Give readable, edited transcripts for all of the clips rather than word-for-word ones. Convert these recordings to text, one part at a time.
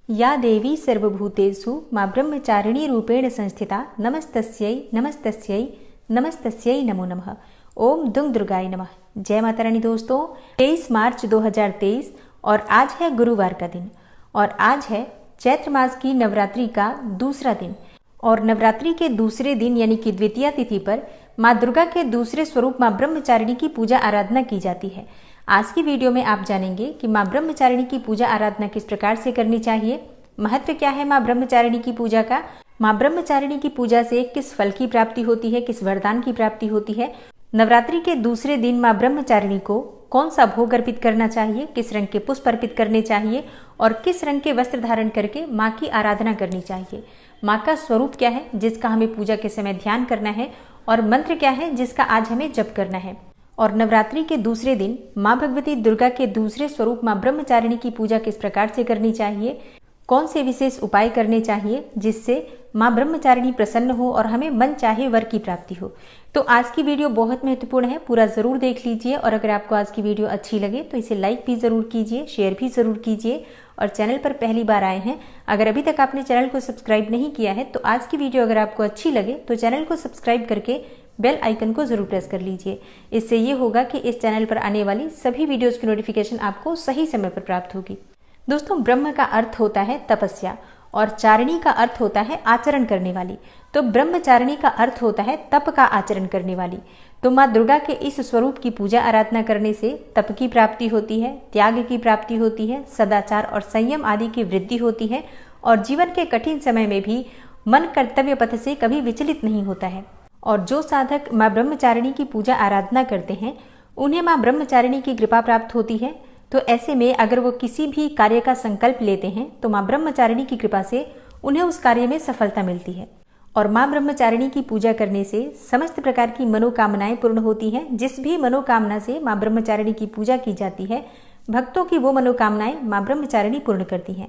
या देवी सर्वभूतेषु मां ब्रह्मचारिणी रूपेण संस्थिता नमस्तस्यै नमस्तस्यै नमस्तस्यै नमो नमः। ओम दुंग दुर्गाय नमः। जय माता रानी। दोस्तों 23 मार्च 2023 और आज है गुरुवार का दिन और आज है चैत्र मास की नवरात्रि का दूसरा दिन। और नवरात्रि के दूसरे दिन यानी कि द्वितीया तिथि पर माँ दुर्गा के दूसरे स्वरूप माँ ब्रह्मचारिणी की पूजा आराधना की जाती है। आज की वीडियो में आप जानेंगे कि माँ ब्रह्मचारिणी की पूजा आराधना किस प्रकार से करनी चाहिए, महत्व क्या है माँ ब्रह्मचारिणी की पूजा का, माँ ब्रह्मचारिणी की पूजा से किस फल की प्राप्ति होती है, किस वरदान की प्राप्ति होती है, नवरात्रि के दूसरे दिन माँ ब्रह्मचारिणी को कौन सा भोग अर्पित करना चाहिए, किस रंग के पुष्प अर्पित करने चाहिए और किस रंग के वस्त्र धारण करके माँ की आराधना करनी चाहिए, माँ का स्वरूप क्या है जिसका हमें पूजा के समय ध्यान करना है और मंत्र क्या है जिसका आज हमें जप करना है। और नवरात्रि के दूसरे दिन माँ भगवती दुर्गा के दूसरे स्वरूप माँ ब्रह्मचारिणी की पूजा किस प्रकार से करनी चाहिए, कौन से विशेष उपाय करने चाहिए जिससे माँ ब्रह्मचारिणी प्रसन्न हो और हमें मन चाहे वर की प्राप्ति हो। तो आज की वीडियो बहुत महत्वपूर्ण है, पूरा जरूर देख लीजिए और अगर आपको आज की वीडियो अच्छी लगे तो इसे लाइक भी जरूर कीजिए, शेयर भी जरूर कीजिए और चैनल पर पहली बार आए हैं, अगर अभी तक आपने चैनल को सब्सक्राइब नहीं किया है तो आज की वीडियो अगर आपको अच्छी लगे तो चैनल को सब्सक्राइब करके बेल आइकन को जरूर प्रेस कर लीजिए। इससे ये होगा कि इस चैनल पर आने वाली सभी वीडियोस की नोटिफिकेशन आपको सही समय पर प्राप्त होगी। दोस्तों ब्रह्म का अर्थ होता है तपस्या और चारिणी का अर्थ होता है आचरण करने वाली। तो ब्रह्मचारिणी का अर्थ होता है तप का आचरण करने वाली। तो माँ दुर्गा के इस स्वरूप की पूजा आराधना करने से तप की प्राप्ति होती है, त्याग की प्राप्ति होती है, सदाचार और संयम आदि की वृद्धि होती है और जीवन के कठिन समय में भी मन कर्तव्य पथ से कभी विचलित नहीं होता है। और जो साधक माँ ब्रह्मचारिणी की पूजा आराधना करते हैं उन्हें माँ ब्रह्मचारिणी की कृपा प्राप्त होती है। तो ऐसे में अगर वो किसी भी कार्य का संकल्प लेते हैं तो माँ ब्रह्मचारिणी की कृपा से उन्हें उस कार्य में सफलता मिलती है। और माँ ब्रह्मचारिणी की पूजा करने से समस्त प्रकार की मनोकामनाएं पूर्ण होती हैं। जिस भी मनोकामना से माँ ब्रह्मचारिणी की पूजा की जाती है भक्तों की वो मनोकामनाएं माँ ब्रह्मचारिणी पूर्ण करती हैं।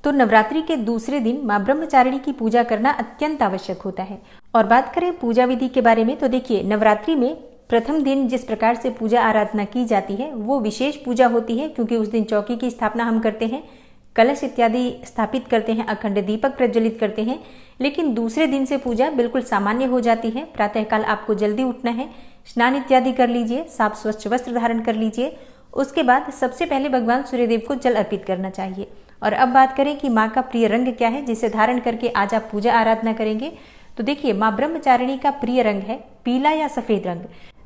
तो नवरात्रि के दूसरे दिन माँ ब्रह्मचारिणी की पूजा करना अत्यंत आवश्यक होता है। और बात करें पूजा विधि के बारे में तो देखिए नवरात्रि में प्रथम दिन जिस प्रकार से पूजा आराधना की जाती है वो विशेष पूजा होती है, क्योंकि उस दिन चौकी की स्थापना हम करते हैं, कलश इत्यादि स्थापित करते हैं, अखंड दीपक प्रज्वलित करते हैं। लेकिन दूसरे दिन से पूजा बिल्कुल सामान्य हो जाती है। प्रातःकाल आपको जल्दी उठना है, स्नान इत्यादि कर लीजिए, साफ स्वच्छ वस्त्र धारण कर लीजिए। उसके बाद सबसे पहले भगवान सूर्यदेव को जल अर्पित करना चाहिए। और अब बात करें कि माँ का प्रिय रंग क्या है जिसे धारण करके आज आप पूजा आराधना करेंगे, तो देखिए माँ ब्रह्मचारिणी का प्रिय रंग है पीला या सफेद रंग।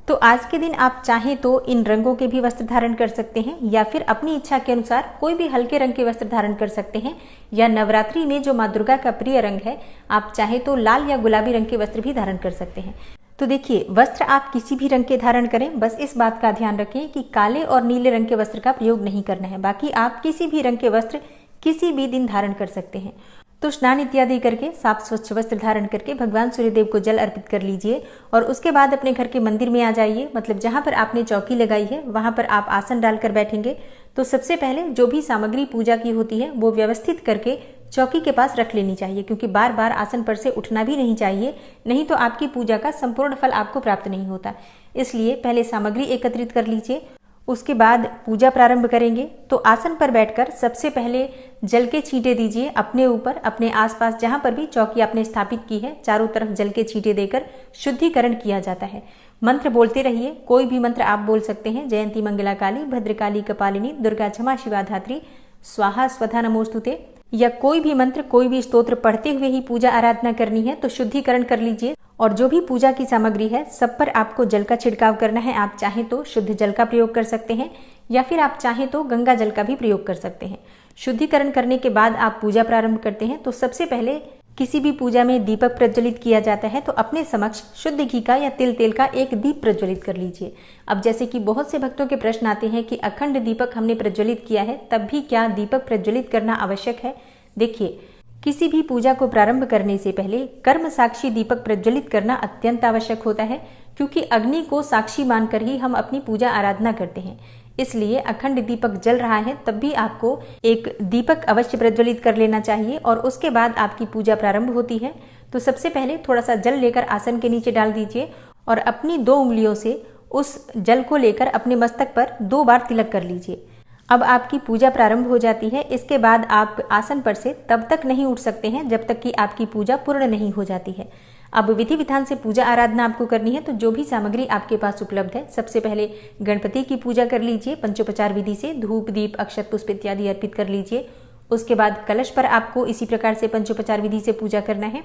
तो आज के दिन आप चाहें तो इन रंगों के भी वस्त्र धारण कर सकते हैं या फिर अपनी इच्छा के अनुसार कोई भी हल्के रंग के वस्त्र धारण कर सकते हैं। या नवरात्रि में जो माँ दुर्गा का प्रिय रंग है आप चाहे तो लाल या गुलाबी रंग के वस्त्र भी धारण कर सकते हैं। तो देखिए वस्त्र आप किसी भी रंग के धारण करें, बस इस बात का ध्यान रखें कि काले और नीले रंग के वस्त्र का प्रयोग नहीं करना है। बाकी आप किसी भी रंग के वस्त्र किसी भी दिन धारण कर सकते हैं। तो स्नान इत्यादि करके साफ स्वच्छ वस्त्र धारण करके भगवान सूर्यदेव को जल अर्पित कर लीजिए और उसके बाद अपने घर के मंदिर में आ जाइए। मतलब जहाँ पर आपने चौकी लगाई है वहाँ पर आप आसन डालकर बैठेंगे। तो सबसे पहले जो भी सामग्री पूजा की होती है वो व्यवस्थित करके चौकी के पास रख लेनी चाहिए, क्योंकि बार बार आसन पर से उठना भी नहीं चाहिए, नहीं तो आपकी पूजा का संपूर्ण फल आपको प्राप्त नहीं होता। इसलिए पहले सामग्री एकत्रित कर लीजिए, उसके बाद पूजा प्रारंभ करेंगे। तो आसन पर बैठकर सबसे पहले जल के छींटे दीजिए अपने ऊपर, अपने आसपास जहां पर भी चौकी आपने स्थापित की है चारों तरफ जल के छींटे देकर शुद्धिकरण किया जाता है। मंत्र बोलते रहिए, कोई भी मंत्र आप बोल सकते हैं। जयंती मंगला काली भद्रकाली कपालिनी दुर्गा क्षमा शिवा धात्री स्वाहा स्वधा नमोस्तुते, या कोई भी मंत्र कोई भी स्तोत्र पढ़ते हुए ही पूजा आराधना करनी है। तो शुद्धिकरण कर लीजिए और जो भी पूजा की सामग्री है सब पर आपको जल का छिड़काव करना है। आप चाहें तो शुद्ध जल का प्रयोग कर सकते हैं या फिर आप चाहें तो गंगा जल का भी प्रयोग कर सकते हैं। शुद्धिकरण करने के बाद आप पूजा प्रारंभ करते हैं। तो सबसे पहले किसी भी पूजा में दीपक प्रज्वलित किया जाता है तो अपने समक्ष शुद्ध घी का या तिल का एक दीप प्रज्वलित कर लीजिए। अब जैसे कि बहुत से भक्तों के प्रश्न आते हैं कि अखंड दीपक हमने प्रज्वलित किया है तब भी क्या दीपक प्रज्वलित करना आवश्यक है। देखिए किसी भी पूजा को प्रारंभ करने से पहले कर्म साक्षी दीपक प्रज्वलित करना अत्यंत आवश्यक होता है, क्योंकि अग्नि को साक्षी मानकर ही हम अपनी पूजा आराधना करते हैं। इसलिए अखंड दीपक जल रहा है तब भी आपको एक दीपक अवश्य प्रज्वलित कर लेना चाहिए और उसके बाद आपकी पूजा प्रारंभ होती है। तो सबसे पहले थोड़ा सा जल लेकर आसन के नीचे डाल दीजिए और अपनी 2 उंगलियों से उस जल को लेकर अपने मस्तक पर 2 बार तिलक कर लीजिए। अब आपकी पूजा प्रारंभ हो जाती है। इसके बाद आप आसन पर से तब तक नहीं उठ सकते हैं जब तक कि आपकी पूजा पूर्ण नहीं हो जाती है। अब विधि विधान से पूजा आराधना आपको करनी है, तो जो भी सामग्री आपके पास उपलब्ध है, सबसे पहले गणपति की पूजा कर लीजिए। पंचोपचार विधि से धूप दीप अक्षत पुष्प इत्यादि अर्पित कर लीजिए। उसके बाद कलश पर आपको इसी प्रकार से पंचोपचार विधि से पूजा करना है।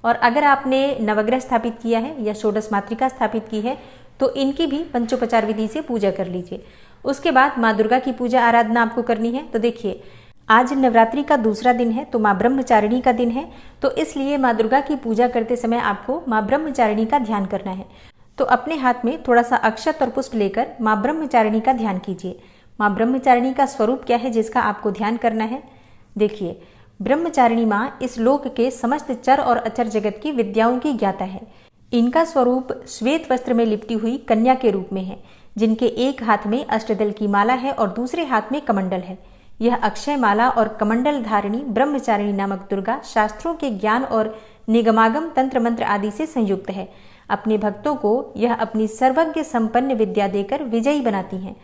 और अगर आपने नवग्रह स्थापित किया है या षोडश मातृका स्थापित की है तो इनकी भी पंचोपचार विधि से पूजा कर लीजिए। उसके बाद माँ दुर्गा की पूजा आराधना आपको करनी है। तो देखिए, आज नवरात्रि का दूसरा दिन है, तो माँ ब्रह्मचारिणी का दिन है, तो इसलिए माँ दुर्गा की पूजा करते समय आपको माँ ब्रह्मचारिणी का ध्यान करना है। तो अपने हाथ में थोड़ा सा अक्षत और पुष्प लेकर माँ ब्रह्मचारिणी का ध्यान कीजिए। माँ ब्रह्मचारिणी का स्वरूप क्या है जिसका आपको ध्यान करना है? देखिए, ब्रह्मचारिणी माँ इस लोक के समस्त चर और अचर जगत की विद्याओं की ज्ञाता है। इनका स्वरूप श्वेत वस्त्र में लिपटी हुई कन्या के रूप में है, जिनके एक हाथ में अष्टदल की माला है और दूसरे हाथ में कमंडल है। यह अक्षय माला और कमंडल धारिणी ब्रह्मचारिणी नामक दुर्गा शास्त्रों के ज्ञान और निगमागम तंत्र मंत्र आदि से संयुक्त है। अपने भक्तों को यह अपनी सर्वज्ञ संपन्न विद्या देकर विजयी बनाती हैं।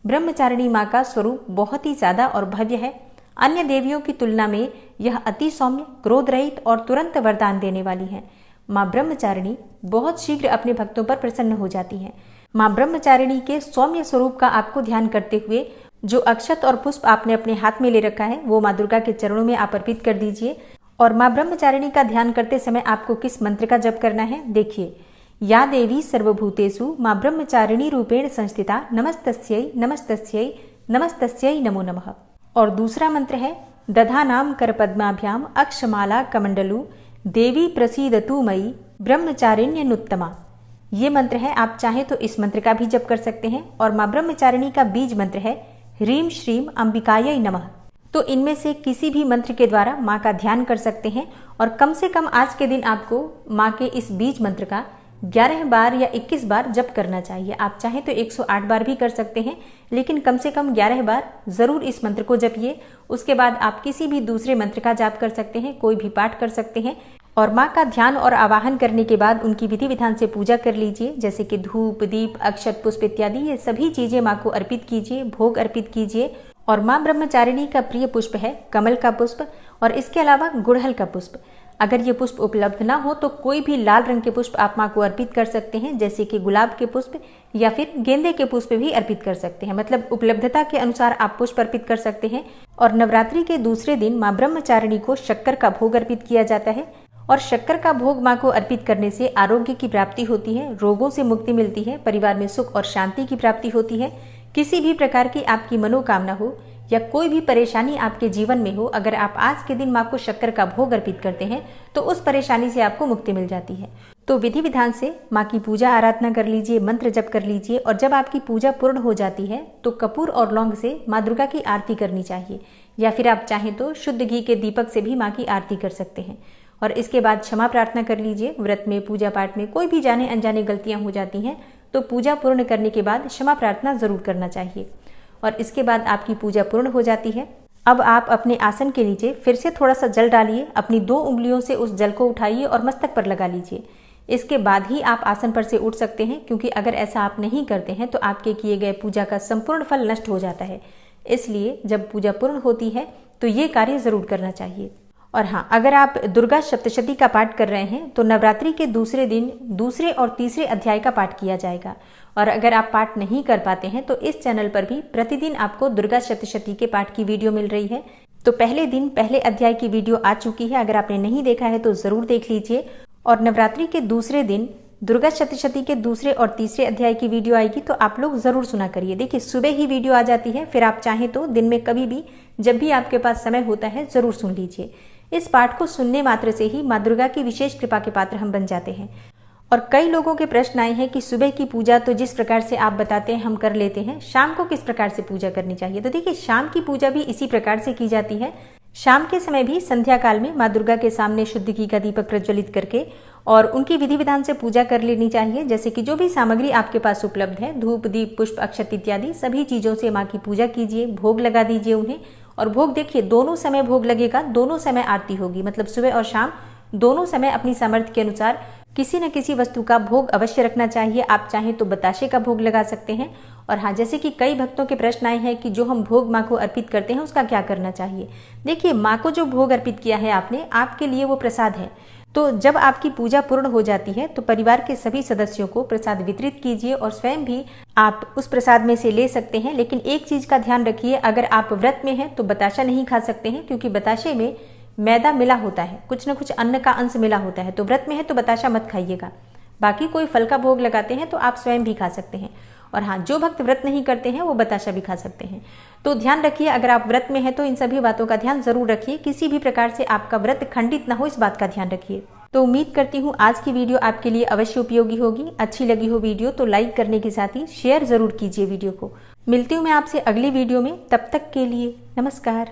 ब्रह्मचारिणी माँ का स्वरूप बहुत ही ज्यादा और भव्य है। अन्य देवियों की तुलना में यह अति सौम्य, क्रोध रहित और तुरंत वरदान देने वाली है। माँ ब्रह्मचारिणी बहुत शीघ्र अपने भक्तों पर प्रसन्न हो जाती हैं। माँ ब्रह्मचारिणी के सौम्य स्वरूप का आपको ध्यान करते हुए जो अक्षत और पुष्प आपने अपने हाथ में ले रखा है वो माँ दुर्गा के चरणों में आप अर्पित कर दीजिए। और माँ ब्रह्मचारिणी का ध्यान करते समय आपको किस मंत्र का जप करना है? देखिए, या देवी सर्वभूतेषु माँ ब्रह्मचारिणी रूपेण संस्थिता नमस्तस्यै नमस्तस्यै नमस्तस्यै नमो नमः। और दूसरा मंत्र है दधानाम कर पद्माभ्याम अक्षमाला कमंडलू देवी प्रसीदतु मयि ब्रह्मचारिण्यनुत्तमा। ये मंत्र है, आप चाहें तो इस मंत्र का भी जप कर सकते हैं। और माँ ब्रह्मचारिणी का बीज मंत्र है ह्रीम श्रीम अंबिकायै नमः। तो इनमें से किसी भी मंत्र के द्वारा माँ का ध्यान कर सकते हैं। और कम से कम आज के दिन आपको माँ के इस बीज मंत्र का 11 बार या 21 बार जप करना चाहिए। आप चाहें तो 108 बार भी कर सकते हैं, लेकिन कम से कम 11 बार जरूर इस मंत्र को जपिए। उसके बाद आप किसी भी दूसरे मंत्र का जाप कर सकते हैं, कोई भी पाठ कर सकते हैं। और माँ का ध्यान और आवाहन करने के बाद उनकी विधि विधान से पूजा कर लीजिए, जैसे कि धूप दीप अक्षत पुष्प इत्यादि ये सभी चीजें माँ को अर्पित कीजिए, भोग अर्पित कीजिए। और माँ ब्रह्मचारिणी का प्रिय पुष्प है कमल का पुष्प और इसके अलावा गुड़हल का पुष्प। अगर ये पुष्प उपलब्ध ना हो तो कोई भी लाल रंग के पुष्प आप माँ को अर्पित कर सकते हैं, जैसे कि गुलाब के पुष्प या फिर गेंदे के पुष्प भी अर्पित कर सकते हैं। मतलब उपलब्धता के अनुसार आप पुष्प अर्पित कर सकते हैं। और नवरात्रि के दूसरे दिन माँ ब्रह्मचारिणी को शक्कर का भोग अर्पित किया जाता है। और शक्कर का भोग माँ को अर्पित करने से आरोग्य की प्राप्ति होती है, रोगों से मुक्ति मिलती है, परिवार में सुख और शांति की प्राप्ति होती है। किसी भी प्रकार की आपकी मनोकामना हो या कोई भी परेशानी आपके जीवन में हो, अगर आप आज के दिन माँ को शक्कर का भोग अर्पित करते हैं तो उस परेशानी से आपको मुक्ति मिल जाती है। तो विधि विधान से माँ की पूजा आराधना कर लीजिए, मंत्र जप कर लीजिए। और जब आपकी पूजा पूर्ण हो जाती है तो कपूर और लौंग से माँ दुर्गा की आरती करनी चाहिए, या फिर आप चाहें तो शुद्ध घी के दीपक से भी माँ की आरती कर सकते हैं। और इसके बाद क्षमा प्रार्थना कर लीजिए। व्रत में पूजा पाठ में कोई भी जाने अनजाने गलतियां हो जाती हैं तो पूजा पूर्ण करने के बाद क्षमा प्रार्थना जरूर करना चाहिए। और इसके बाद आपकी पूजा पूर्ण हो जाती है। अब आप अपने आसन के नीचे फिर से थोड़ा सा जल डालिए, अपनी 2 उंगलियों से उस जल को उठाइए और मस्तक पर लगा लीजिए। इसके बाद ही आप आसन पर से उठ सकते हैं, क्योंकि अगर ऐसा आप नहीं करते हैं तो आपके किए गए पूजा का संपूर्ण फल नष्ट हो जाता है। इसलिए जब पूजा पूर्ण होती है तो ये कार्य जरूर करना चाहिए। और हाँ, अगर आप दुर्गा सप्तशती का पाठ कर रहे हैं तो नवरात्रि के दूसरे दिन दूसरे और तीसरे अध्याय का पाठ किया जाएगा। और अगर आप पाठ नहीं कर पाते हैं तो इस चैनल पर भी प्रतिदिन आपको दुर्गा सप्तशती के पाठ की वीडियो मिल रही है। तो पहले दिन पहले अध्याय की वीडियो आ चुकी है, अगर आपने नहीं देखा है तो जरूर देख लीजिए। और नवरात्रि के दूसरे दिन दुर्गा सप्तशती के दूसरे और तीसरे अध्याय की वीडियो आएगी, तो आप लोग जरूर सुना करिए। देखिए, सुबह ही वीडियो आ जाती है, फिर आप चाहें तो दिन में कभी भी जब भी आपके पास समय होता है जरूर सुन लीजिए। इस पाठ को सुनने मात्र से ही माँ दुर्गा की विशेष कृपा के पात्र हम बन जाते हैं। और कई लोगों के प्रश्न आए हैं कि सुबह की पूजा तो जिस प्रकार से आप बताते हैं हम कर लेते हैं, शाम को किस प्रकार से पूजा करनी चाहिए? तो देखिए, शाम की पूजा भी इसी प्रकार से की जाती है। शाम के समय भी संध्या काल में माँ दुर्गा के सामने शुद्ध घी का दीपक प्रज्वलित करके और उनकी विधि विधान से पूजा कर लेनी चाहिए। जैसे कि जो भी सामग्री आपके पास उपलब्ध है, धूप दीप पुष्प अक्षत इत्यादि सभी चीजों से माँ की पूजा कीजिए, भोग लगा दीजिए उन्हें। और भोग देखिए, दोनों समय भोग लगेगा, दोनों समय आरती होगी। मतलब सुबह और शाम दोनों समय अपनी सामर्थ्य के अनुसार किसी न किसी वस्तु का भोग अवश्य रखना चाहिए। आप चाहें तो बताशे का भोग लगा सकते हैं। और हाँ, जैसे कि कई भक्तों के प्रश्न आए हैं कि जो हम भोग माँ को अर्पित करते हैं उसका क्या करना चाहिए। देखिए, माँ को जो भोग अर्पित किया है आपने, आपके लिए वो प्रसाद है। तो जब आपकी पूजा पूर्ण हो जाती है तो परिवार के सभी सदस्यों को प्रसाद वितरित कीजिए और स्वयं भी आप उस प्रसाद में से ले सकते हैं। लेकिन एक चीज का ध्यान रखिए, अगर आप व्रत में हैं तो बताशा नहीं खा सकते हैं, क्योंकि बताशे में मैदा मिला होता है, कुछ न कुछ अन्न का अंश मिला होता है। तो व्रत में है तो बताशा मत खाइएगा। बाकी कोई फल का भोग लगाते हैं तो आप स्वयं भी खा सकते हैं। और हाँ, जो भक्त व्रत नहीं करते हैं वो बताशा भी खा सकते हैं। तो ध्यान रखिए, अगर आप व्रत में हैं तो इन सभी बातों का ध्यान जरूर रखिए, किसी भी प्रकार से आपका व्रत खंडित ना हो, इस बात का ध्यान रखिए। तो उम्मीद करती हूँ आज की वीडियो आपके लिए अवश्य उपयोगी होगी। अच्छी लगी हो वीडियो तो लाइक करने के साथ ही शेयर जरूर कीजिए वीडियो को। मिलती हूँ मैं आपसे अगली वीडियो में, तब तक के लिए नमस्कार।